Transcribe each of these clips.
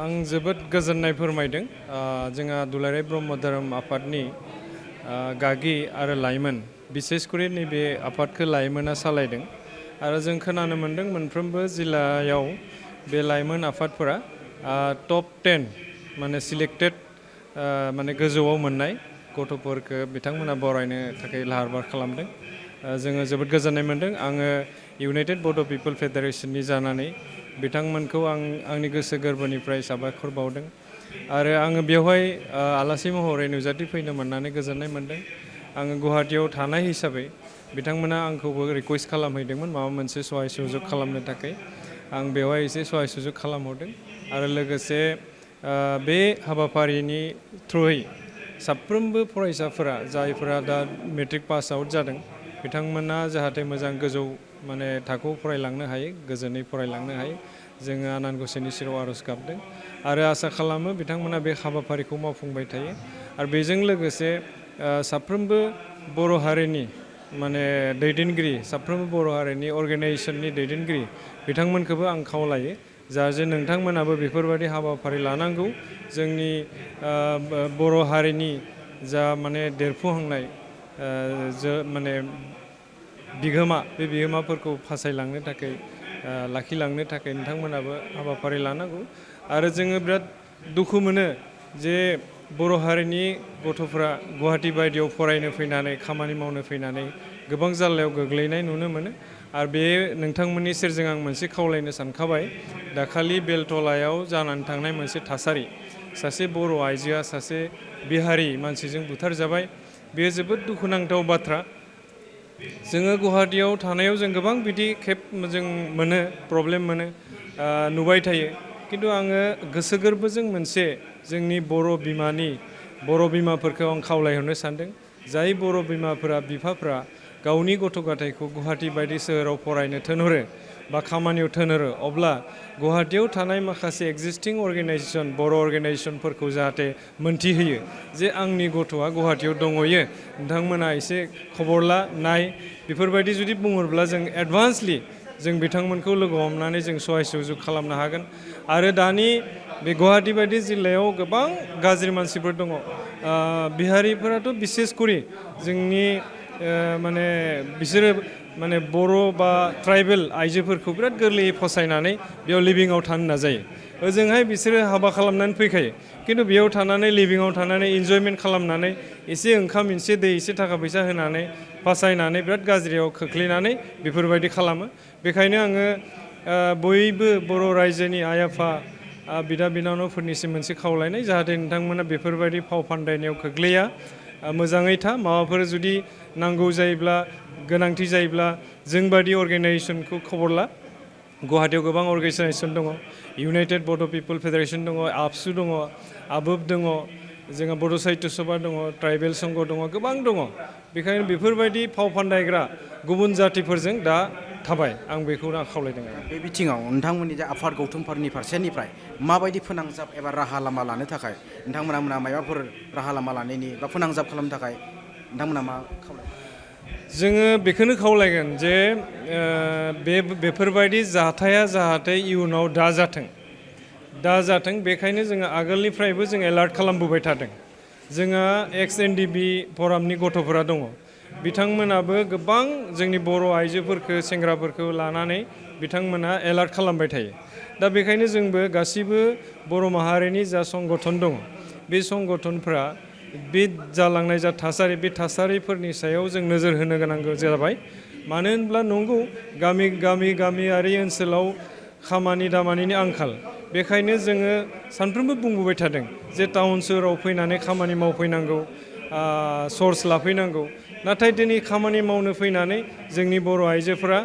आं जोबोद गोजोननाय फोरमायदों जोंहा दुलाराय ब्रह्म धोरोम आफादनि गागि आरो लाइमोन बिसेसकरि नैबे आफादखौ लाइमोना सालायदों आरो जों खोनानो मोन्दों मोनफ्रोमबो जिल्लायाव बे लाइमोन आफादफोरा टप 10 माने सिलेक्टेड माने गोजौआव मोननाय गथ'फोरखौ बिथांमोना बरायनो थाखाय लाहार फाहार खालामदों जोङो जोबोद गोजोननाय मोन्दों आङो इउनाइटेड बड' पिपल फेडारेशननि जानानै बिथांमोनखौ आंनि गोसो गोरबोनिफ्राय साबायखर बावदों आरो आङो बेवहाय आलासि महरै नुजाथि फैनो मोननानै गोजोननाय मोन्दों आङो गुवाहाटीयाव थानाय हिसाबै बिथांमोना आंखौबो रिकुवेस्ट खालामहैदोंमोन माबा मोनसे सहाय सुजुग खालामनो थाखाय आं बेवहाय एसे सहाय सुजुग खालामहरदों आरो लोगोसे बे हाबाफारिनि थ्रुयै साफ्रोमबो फरायसाफोरा जायफोरा दा मेट्रिक पास आउट जादों बिथांमोना जाहाथे मोजां गोजौ माने थाखोआव फरायलांनो हायो गोजोनै फरायलांनो हायो जोङो आनान गसाइनि सेराव आर'ज गाबदों आरो आसा खालामो बिथांमोना बे हाबाफारिखौ मावफुंबाय थायो आरो बेजों लोगोसे साफ्रोमबो बर' हारिनि माने दैदेनगिरि साफ्रोमबो बर' हारिनि अर्गेनाइजेसननि दैदेनगिरि बिथांमोनखौबो आं खावलायो जाहाथे नोंथांमोनाबो बेफोरबायदि हाबाफारि लानांगौ जोंनि बर' हारिनि जा माने देरफुहांनाय माने बिगोमा बे बिगोमाफोरखौ फासायलांनो थाखाय लाखिलांनो थाखाय नोंथांमोनाबो हाबाफारि लानांगौ आरो जोङो बिराद दुखु मोनो जे बर' हारिनि गथ'फ्रा गुवाहाटी बायदियाव फरायनो फैनानै खामानि मावनो फैनानै गोबां जाल्लायाव गोग्लैनाय नुनो मोनो आरो बे नोंथांमोननि सेरजों आं मोनसे खावलायनो सानखाबाय दाखालि बेलतलायाव जानानै थांनाय मोनसे थासारि सासे बर' आइजोआ सासे बिहारि मानसिजों बुथारजाबाय बेयो जोबोद दुखुनांथाव बाथ्रा जोङो गुवाहाटीयाव थानायाव जों गोबां बिदि खेब जों मोनो प्रब्लेम मोनो नुबाय थायो किन्तु आङो गोसो गोरबोजों मोनसे जोंनि बर' बिमाफोरखौ आं खावलायहरनो सानदों जाय बर' बिमाफोरा बिफाफ्रा गावनि गथ' गथायखौ गुवाहाटी बायदि सोहोराव फरायनो थिनहरो बा खामानियाव थिनहरो अब्ला गुवाहाटीयाव थानाय माखासे एक्जिस्टिं अर्गेनाइजेसन बर' अर्गेनाइजेसनफोरखौ जाहाथे मोनथिहोयो जे आंनि गथ'आ गुवाहाटीयाव दङयो नोंथांमोना एसे खबर ला नाय बेफोरबायदि जुदि बुङोब्ला जों एडभान्सलि जों बिथांमोनखौ लोगो हमनानै जों सहाय सुजुग खालामनो हागोन आरो दानि बे गुवाहाटी बायदि जिल्लायाव गोबां गाज्रि मानसिफोर दङ बिहारिफोराथ' बिसेसकरि जोंनि माने बिसोरो माने बर' बा ट्राइबेल आइजोफोरखौ बिराद गोरलैयै फसायनानै बेयाव लिभिंआव थानो नाजायो ओजोंहाय बिसोरो हाबा खालामनानै फैखायो किन्तु बेयाव थानानै लिभिंआव थानानै इन्जयमेन्ट खालामनानै एसे ओंखाम एसे दै एसे थाखा फैसा होनानै फासायनानै बिराद गाज्रियाव खोख्लैनानै बेफोरबायदि खालामो बेखायनो आङो बयबो बर' रायजोनि आइ आफा बिदा बिनानावफोरनिसिम मोनसे खावलायनाय जाहाथे नोंथांमोना बेफोरबायदि फाव फान्दायनायाव खोख्लैया मोजाङै था माबाफोर जुदि नांगौ जायोब्ला गोनांथि जायोब्ला जोंबादि अर्गेनाइजेसनखौ खबर ला गुवाहाटीयाव गोबां अर्गेनाइजेसन दङ इउनाइटेड बड' पिपल फेडारेसन दङ आबसु दङ आबोब दङ जोंहा बड' साहित्य सभा दङ ट्राइबेल संघ दङ गोबां दङ बेखायनो बेफोरबायदि फाव फान्दायग्रा गुबुन जातिफोरजों दा थाबाय आं बेखौनो खावलायदों बे बिथिङाव नोंथांमोननि जा आफाद गौथुमफोरनि फारसेनिफ्राय माबायदि फोनांजाब एबा राहा लामा लानो थाखाय नोंथांमोना माबाफोर राहा लामा लानायनि बा फोनांजाब खालामनो थाखाय नोंथांमोना मा खावलायो जोङो बेखौनो खावलायगोन जे बेफोरबायदि जाथाया जाहाथे इयुनाव दाजाथों बेखायनो जोङो आगोलनिफ्रायबो जों एलार्ट खालामबोबाय थादों जोंहा एक्स एनडिबि फरामनि गथ'फोरा दङ बिथांमोनाबो गोबां जोंनि बर' आइजोफोरखौ सेंग्राफोरखौ लानानै बिथांमोना एलार्ट खालामबाय थायो दा बेखायनो जोंबो गासिबो बर' माहारिनि जा संगठन दङ बे संगठनफ्रा बे जालांनाय जा थासारि बे थासारिफोरनि सायाव जों नोजोर होनो गोनां जाबाय मानो होनब्ला नंगौ गामियारि ओनसोलाव खामानि दामानिनि आंखाल बेखायनो जोङो सानफ्रोमबो बुंबोबाय थादों जे टाउन सोहोराव फैनानै खामानि मावफैनांगौ सर्स लाफैनांगौ नाथाय दिनै खामानि मावनो फैनानै जोंनि बर' आइजोफोरा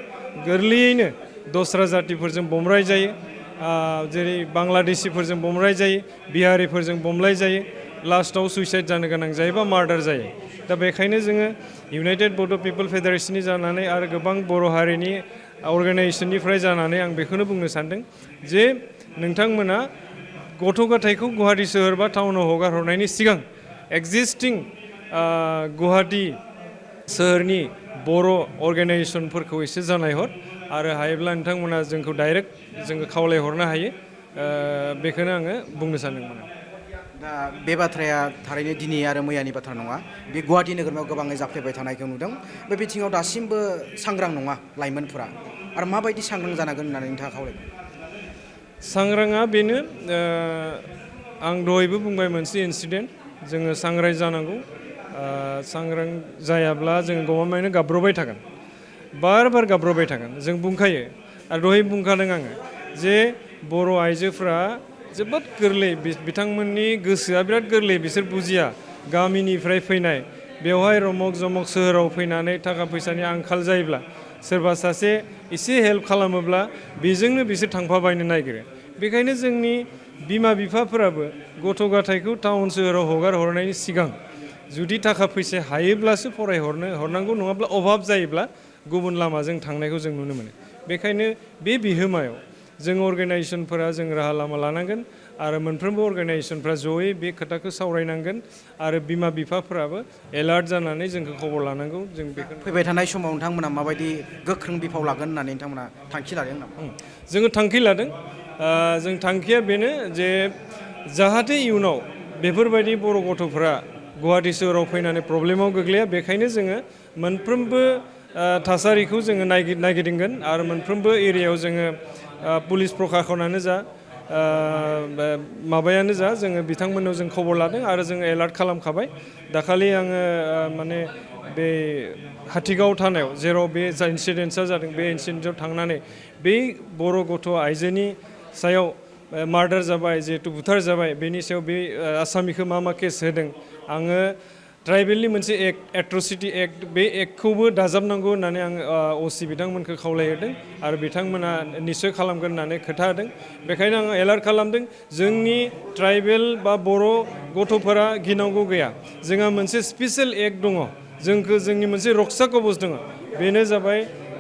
गोरलैयैनो दस्रा जातिफोरजों बमब्राय जायो जेरै बांलादेशिफोरजों बमब्राय जायो बिहारिफोरजों बमब्राय जायो लास्टआव सुइसाइड जानो गोनां जायो बा मार्डार जायो दा बेखायनो जोङो इउनाइटेड बड' पिपल फेडारेशननि जानानै आरो गोबां बर' हारिनि अर्गेनाइजेसननिफ्राय जानानै आं बेखौनो बुंनो सानदों जे नोंथांमोना गथ' गथायखौ गुवाहाटी सोहोर बा टाउनाव हगार हरनायनि सिगां एक्जिस्टिं गुवाहाटी सोहोरनि बर' अर्गेनाइजेसनफोरखौ एसे जानायहर आरो हायोब्ला नोंथांमोना जोंखौ डाइरेक्ट जोङो खावलायहरनो हायो बेखौनो आङो बुंनो सानदोंमोन। दा बे बाथ्राया थारैनो दिनै आरो मैयानि बाथ्रा नङा, बे गुवाहाटि नोगोरमायाव गोबाङै जाफ्लेबाय थानायखौ नुदों। बे बिथिङाव दासिमबो सांग्रां नङा लाइमोनफोरा, आरो माबायदि सांग्रां जानांगोन होननानै नोंथाङा खावलायगोन? सांग्राङा बेनो, आं दहायबो बुंबाय मोनसे इन्सिडेन्ट, जोङो सांग्रां जानांगौ। सांग्रां जायाब्ला जोङो गमामायैनो गाब्रबाय थागोन, बार बार गाब्रबाय थागोन। जों बुंखायो आरो दहाय बुंखादों आङो जे बर' आइजोफ्रा जोबोद गोरलै, बिथांमोननि गोसोआ बिराद गोरलै, बिसोर बुजिया गामिनिफ्राय फैनाय, बेवहाय रमक जमक सोहोराव फैनानै थाखा फैसानि आंखाल जायोब्ला सोरबा सासे एसे हेल्प खालामोब्ला बेजोंनो बिसोर थांफाबायनो नागिरो। बेखायनो जोंनि बिमा बिफाफोराबो गथ' गथायखौ टाउन सोहोराव हगार हरनायनि सिगां जुदि थाखा फैसा हायोब्लासो हरनांगौ, नङाब्ला अभाब जायोब्ला गुबुन लामाजों थांनायखौ जों नुनो मोनो। बेखायनो बे बिहोमायाव जों अर्गेनाइजेसनफोरा जों राहा लामा लानांगोन, आरो मोनफ्रोमबो अर्गेनाइजेसनफ्रा जयै बे खोथाखौ सावरायनांगोन, आरो बिमा बिफाफोराबो एलार्ट जानानै जोंखौ खबर लानांगौ। जों बेखौ फैबाय थानाय समाव नोंथांमोना माबायदि गोख्रों बिफाव लागोन होननानै नोंथांमोना थांखि लादों नामा? जोङो थांखि लादों। जों थांखिया बेनो जे जाहाथे इयुनाव बेफोरबायदि बर' गथ'फोरा गुवाहाटि सोहोराव फैनानै प्रब्लेमाव गोग्लैया, बेखायनो जोङो मोनफ्रोमबो थासारिखौ जोङो नायगिदिंगोन, आरो मोनफ्रोमबो एरियायाव जोङो पुलिस प्रखाखनानो जा माबायानो जा, जोङो बिथांमोननाव जों खबर लादों आरो जोङो एलार्ट खालामखाबाय। दाखालि आङो माने बे हाथिगाव थानायाव जेराव बे जा इन्सिडेन्टआ जादों, बे इन्सिडेन्टआव थांनानै बै बर' गथ' आइजोनि सायाव मार्डार जाबाय, जिहेथु बुथार जाबाय, बेनि सायाव बे आसामिखौ मा केस होदों, आङो ट्राइबेलनि मोनसे एक्ट, एट्रसिटि एक्ट, बे एक्टखौबो दाजाबनांगौ होननानै आङो अ.सि बिथांमोनखौ खावलायहरदों, आरो बिथांमोना निस्सय खालामगोन होननानै खोथा होदों। बेखायनो आङो एलार्ट खालामदों, जोंनि ट्राइबेल बा बर' गथ'फोरा गिनांगौ गैया। जोंहा मोनसे स्पेसियेल एक्ट दङ, जोंनि मोनसे रक्सा कबच दङ, बेनो जाबाय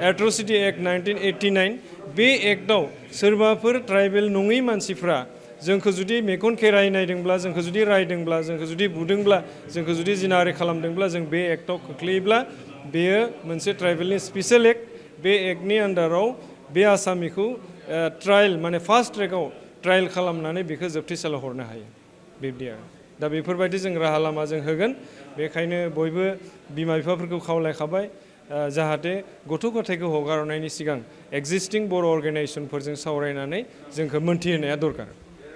एट्रसिटि एक्ट 1989। बे एक्टआव सोरबाफोर ट्राइबेल नङै मानसिफ्रा जोंखौ जुदि मेगन खेराय नायदोंब्ला, जोंखौ जुदि रायदोंब्ला, जोंखौ जुदि बुदोंब्ला, जोंखौ जुदि जिनाहारि खालामदोंब्ला, जों बे एक्टआव खोख्लैयोब्ला बेयो मोनसे ट्राइबेलनि स्पेसियेल एक्ट। बे एक्टनि आन्डाराव बे आसामिखौ ट्रायल, माने फास्ट ट्रेकआव ट्रायल खालामनानै बेखौ जोबथेसालियाव हरनो हायो। बिब्दि आरो दा बेफोरबायदि जों राहा लामा जों होगोन। बेखायनो बयबो बिमा बिफाफोरखौ खावलायखाबाय, जाहाथे गथ' गथायखौ हगारनायनि सिगां एक्जिस्टिं बर' अर्गेनाइजेसनफोरजों सावरायनानै जोंखौ मोन्थिहोनाया दरकार।